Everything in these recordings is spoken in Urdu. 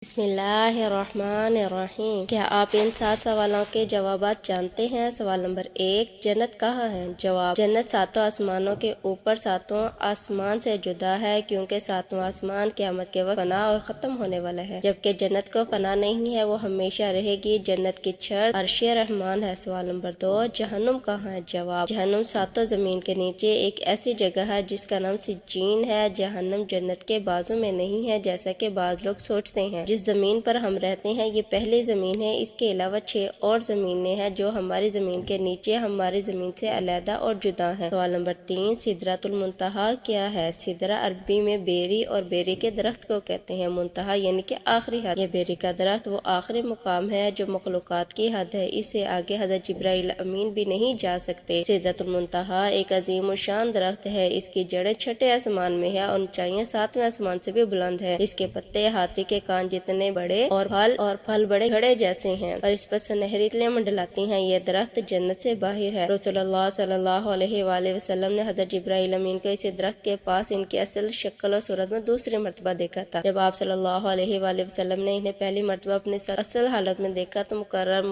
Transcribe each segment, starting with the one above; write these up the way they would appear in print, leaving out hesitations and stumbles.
بسم اللہ الرحمن الرحیم۔ کیا آپ ان 7 سوالوں کے جوابات جانتے ہیں؟ سوال نمبر 1، جنت کہاں ہے؟ جواب، جنت 7 آسمانوں کے اوپر 7 آسمان سے جدا ہے، کیونکہ 7 آسمان قیامت کے وقت فنا اور ختم ہونے والا ہے، جبکہ جنت کو فنا نہیں ہے، وہ ہمیشہ رہے گی۔ جنت کی چھت عرش رحمان ہے۔ سوال نمبر 2، جہنم کہاں ہے؟ جواب، جہنم 7 زمین کے نیچے ایک ایسی جگہ ہے جس کا نام سجین ہے۔ جہنم جنت کے بازو میں نہیں ہے جیسا کہ بعض لوگ سوچتے ہیں۔ جس زمین پر ہم رہتے ہیں یہ پہلی زمین ہے، اس کے علاوہ 6 اور زمینیں ہیں جو ہماری زمین کے نیچے ہماری زمین سے علیحدہ اور جدا ہیں۔ سوال نمبر 3، سدرۃ المنتہا کیا ہے؟ سدرہ عربی میں بیری اور بیری کے درخت کو کہتے ہیں۔ منتہا یعنی کہ آخری حد۔ یہ بیری کا درخت وہ آخری مقام ہے جو مخلوقات کی حد ہے، اس سے آگے حضرت جبرائیل امین بھی نہیں جا سکتے۔ سدرۃ المنتہا ایک عظیم الشان درخت ہے، اس کی جڑیں چھٹے آسمان میں ہے اور اونچائیاں 7ویں آسمان سے بھی بلند ہے۔ اس کے پتے ہاتھی کے کان جتنے بڑے اور پھل بڑے گھڑے جیسے ہیں اور اس پر سنہری تلیں منڈلاتی ہیں۔ یہ درخت جنت سے باہر ہے۔ رسول اللہ صلی اللہ علیہ وآلہ وسلم نے حضرت جبرائیل امین کو اس درخت کے پاس ان کی اصل شکل و صورت میں دوسری مرتبہ دیکھا تھا۔ جب آپ صلی اللہ علیہ وآلہ وسلم نے انہیں پہلی مرتبہ اپنی اصل حالت میں دیکھا تو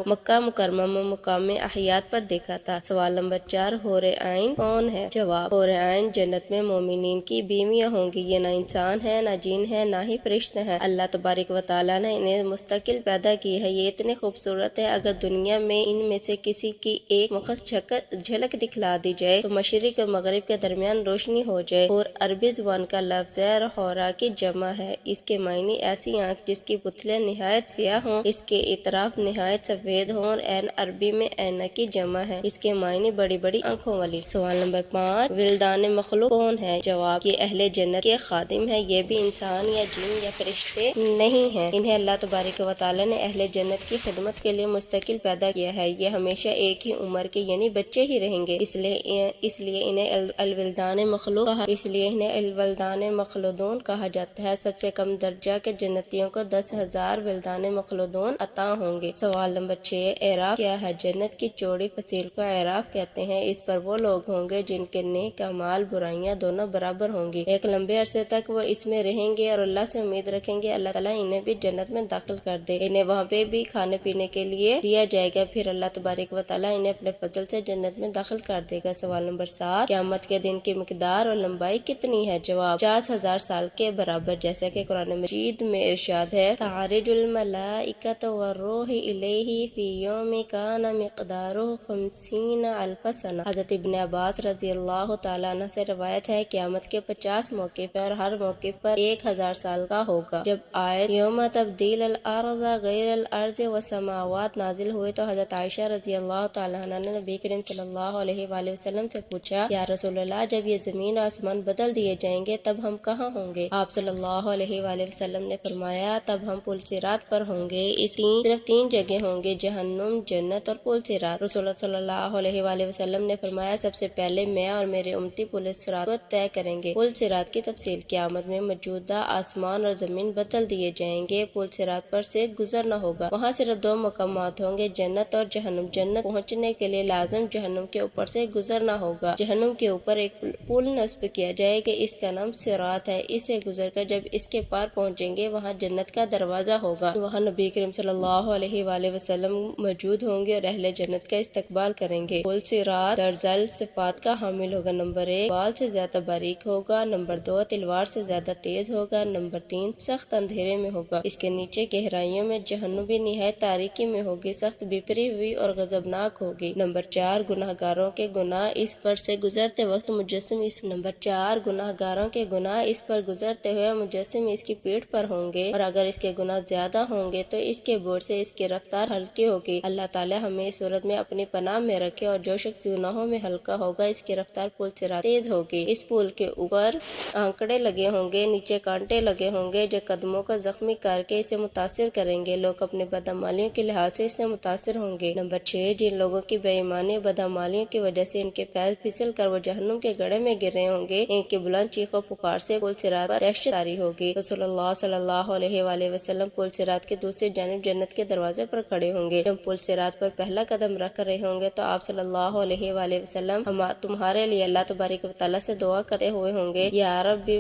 مکہ مکرمہ میں مقام احیات پر دیکھا تھا۔ سوال نمبر 4، حور عین کون ہے؟ جواب، حور عین جنت میں مومنین کی بیویاں ہوں گی۔ یہ نہ انسان ہے، نہ جن ہے، نہ ہی فرشتے ہیں۔ اللہ تبارک و تعالیٰ نے انہیں مستقل پیدا کی ہے۔ یہ اتنے خوبصورت ہے، اگر دنیا میں ان میں سے کسی کی ایک مخصوص جھلک دکھلا دی جائے تو مشرق اور مغرب کے درمیان روشنی ہو جائے۔ حور عربی زبان کا لفظ ہے، حورا کی جمع ہے۔ اس کے معنی ایسی آنکھ جس کی پتلیاں نہایت سیاہ ہوں، اس کے اطراف نہایت سفید ہوں، اور عین عربی میں عینہ کی جمع ہے، اس کے معنی بڑی بڑی آنکھوں والی۔ سوال نمبر 5، ولدان مخلوق کون ہے؟ جواب، یہ اہل جنت کے خادم ہیں، یہ بھی انسان یا جن یا فرشتے نہیں ہیں۔ انہیں اللہ تبارک و تعالیٰ نے اہل جنت کی خدمت کے لیے مستقل پیدا کیا ہے۔ یہ ہمیشہ ایک ہی عمر کے یعنی بچے ہی رہیں گے، اس لیے انہیں الولدان مخلودون کہا جاتا ہے۔ سب سے کم درجہ کے جنتیوں کو 10,000 ولدان مخلودون عطا ہوں گے۔ سوال نمبر 6، اعراف کیا ہے؟ جنت کی چوڑی فصیل کو اعراف کہتے ہیں۔ اس پر وہ لوگ ہوں گے جن کے نیک اعمال برائیاں دونوں برابر ہوں گی۔ ایک لمبے عرصے تک وہ اس میں رہیں گے اور اللہ سے امید رکھیں گے اللہ تعالیٰ انہیں بھی جنت میں داخل کر دے، انہیں وہاں پہ بھی کھانے پینے کے لیے دیا جائے گا، پھر اللہ تبارک و تعالیٰ انہیں اپنے فضل سے جنت میں داخل کر دے گا۔ سوال نمبر 7، قیامت کے دن کی مقدار اور لمبائی کتنی ہے؟ جواب، 50,000 سال کے برابر، جیسا کہ قرآن مجید میں ارشاد ہے، تعرج الملائکۃ والروح الیہ فی یوم کان مقدارہ 50,000 سنہ۔ حضرت ابن عباس رضی اللہ تعالیٰ عنہ سے روایت ہے، قیامت کے 50 موقف ہیں اور ہر موقف پر 1000 سال کا ہوگا۔ جب آیت یوم تبدیل الارض غیر الارض والسماوات نازل ہوئی تو حضرت عائشہ رضی اللہ تعالیٰ عنہ نے نبی کریم صلی اللہ علیہ وآلہ وسلم سے پوچھا، یا رسول اللہ، جب یہ زمین اور آسمان بدل دیے جائیں گے تب ہم کہاں ہوں گے؟ آپ صلی اللہ علیہ وآلہ وسلم نے فرمایا، تب ہم پل صراط پر ہوں گے۔ صرف 3 جگہ ہوں گے، جہنم، جنت اور پل صراط۔ رسول اللہ صلی اللہ علیہ وآلہ وسلم نے فرمایا، سب سے پہلے میں اور میرے امتی پل صراط کو طے کریں گے۔ پل صراط کی تفصیل، قیامت میں موجودہ آسمان اور زمین بدل دیے جائیں گے، پل صراط پر سے گزرنا ہوگا، وہاں صرف 2 مقامات ہوں گے، جنت اور جہنم۔ جنت پہنچنے کے لیے لازم جہنم کے اوپر سے گزرنا ہوگا۔ جہنم کے اوپر ایک پل نصب کیا جائے گا، اس کا نام صراط ہے، اس سے گزر کر جب اس کے پار پہنچیں گے وہاں جنت کا دروازہ ہوگا، وہاں نبی کریم صلی اللہ علیہ وآلہ وسلم موجود ہوں گے اور اہل جنت کا استقبال کریں گے۔ پل صراط درجل صفات کا حامل ہوگا، نمبر 1 بال سے زیادہ باریک ہوگا، نمبر 2 تلوار سے زیادہ تیز ہوگا، نمبر 3 سخت اندھیرے میں ہوگا، اس کے نیچے گہرائیوں میں جہنم بھی نہایت تاریکی میں ہوگی، سخت بپھری ہوئی اور غضبناک ہوگی، نمبر 4 گناہگاروں کے گناہ اس پر سے گزرتے وقت مجسم اس کی پیٹھ پر ہوں گے، اور اگر اس کے گناہ زیادہ ہوں گے تو اس کے بوجھ سے اس کی رفتار ہلکی ہوگی۔ اللہ تعالی ہمیں اس صورت میں اپنی پناہ میں رکھے، اور جو شخص گناہوں میں ہلکا ہوگا اس کی رفتار پل صراط تیز ہوگی۔ اس پل کے اوپر آنکڑے لگے ہوں گے، نیچے کانٹے لگے ہوں گے جو قدموں کو زخمی کر کے اسے متاثر کریں گے، لوگ اپنے بدعمالیوں کے لحاظ سے اس سے متاثر ہوں گے۔ نمبر 6 جن لوگوں کی بے ایمانی اور بدعمالیوں کی وجہ سے ان کے پیر پھسل کر وہ جہنم کے گڑھے میں گر رہے ہوں گے، ان کی بلند چیخ و پکار سے پل صراط پر دہشت طاری ہوگی۔ رسول اللہ صلی اللہ علیہ وآلہ وسلم پل صراط کی دوسری جانب جنت کے دروازے پر کھڑے ہوں گے۔ جب پل صراط پر پہلا قدم رکھ رہے ہوں گے تو آپ صلی اللہ علیہ وآلہ وسلم تمہارے لیے اللہ تبارک و تعالیٰ سے دعا کرتے ہوئے ہوں گے، یا رب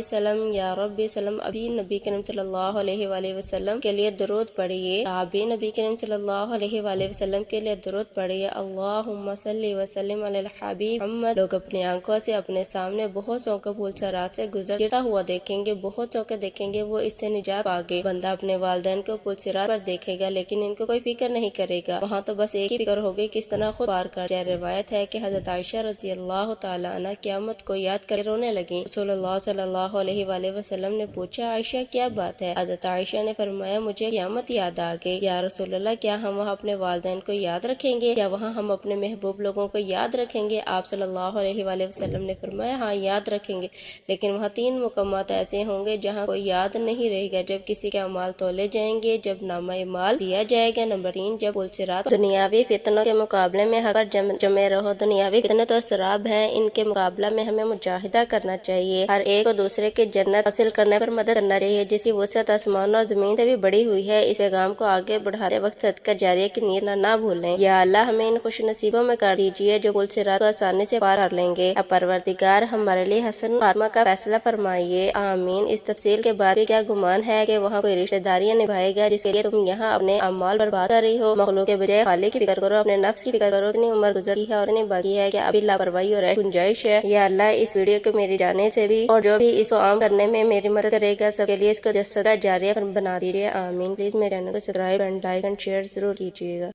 سلم، یا رب سلم۔ ابھی نبی کریم صلی اللہ اللہ علیہ وآلہ وسلم کے لیے درود پڑھیے، آپ بھی نبی کریم صلی اللہ علیہ وآلہ وسلم کے لیے درود پڑھیے، اللہم صلی وسلم علی الحبیب محمد۔ لوگ اپنی آنکھوں سے اپنے سامنے بہت سو کو پھول سرات سے گزرتا ہوا دیکھیں گے، بہت سو کے دیکھیں گے، وہ اس سے نجات پا گئے۔ بندہ اپنے والدین کو پھول سرات پر دیکھے گا لیکن ان کو کوئی فکر نہیں کرے گا، وہاں تو بس ایک ہی فکر ہوگی کس طرح خود پار کر جائے۔ روایت ہے کہ حضرت عائشہ رضی اللہ تعالی عنہ قیامت کو یاد کر رونے لگیں۔ رسول اللہ صلی اللہ علیہ وآلہ وسلم نے پوچھا، عائشہ کیا بات ہے؟ حضرت عائشہ نے فرمایا، مجھے قیامت یاد آ گئی۔ یا رسول اللہ، کیا ہم وہاں اپنے والدین کو یاد رکھیں گے؟ کیا وہاں ہم اپنے محبوب لوگوں کو یاد رکھیں گے؟ آپ صلی اللہ علیہ وآلہ وسلم نے فرمایا، ہاں یاد رکھیں گے، لیکن وہاں 3 مقامات ایسے ہوں گے جہاں کوئی یاد نہیں رہے گا۔ جب کسی کے اعمال تولے جائیں گے، جب نامہ اعمال دیا جائے گا۔ نمبر 3، جب پل صراط۔ دنیاوی فتنوں کے مقابلے میں حق پر جمے رہو۔ دنیاوی فتنے تو سراب ہیں، ان کے مقابلہ میں ہمیں مجاہدہ کرنا چاہیے، ہر ایک کو دوسرے کی جنت حاصل کرنے پر مدد کرنا چاہیے، جس کی وسعت آسمان اور زمین سے بھی بڑی ہوئی ہے۔ اس پیغام کو آگے بڑھاتے وقت صدقہ جاریہ کی نیت نہ بھولیں۔ یا اللہ، ہمیں ان خوش نصیبوں میں کر دیجیے جو پل صراط کو آسانی سے پار کر لیں گے۔ اب پروردگار ہمارے لیے حسن خاتمہ کا فیصلہ فرمائیے، آمین۔ اس تفصیل کے بعد بھی کیا گمان ہے کہ وہاں کوئی رشتہ داریاں نبھائے گا جس کے لیے تم یہاں اپنے اعمال برباد کر رہی ہو؟ مخلوق کے بجائے خالق کی فکر کرو، اپنے نفس کی فکر کرو۔ اتنی عمر گزری ہے اور اتنی باقی ہے کہ ابھی لاپرواہی اور گنجائش ہے۔ یا اللہ، اس ویڈیو کو میری جانب سے بھی اور جو بھی اس کو عام کرنے میں میری مدد کرے گا، سب کے لیے اس کو صدقہ جاریہ بنا دیجیے، آمین۔ پلیز میرے چینل کو subscribe and like and share ضرور کیجیے گا۔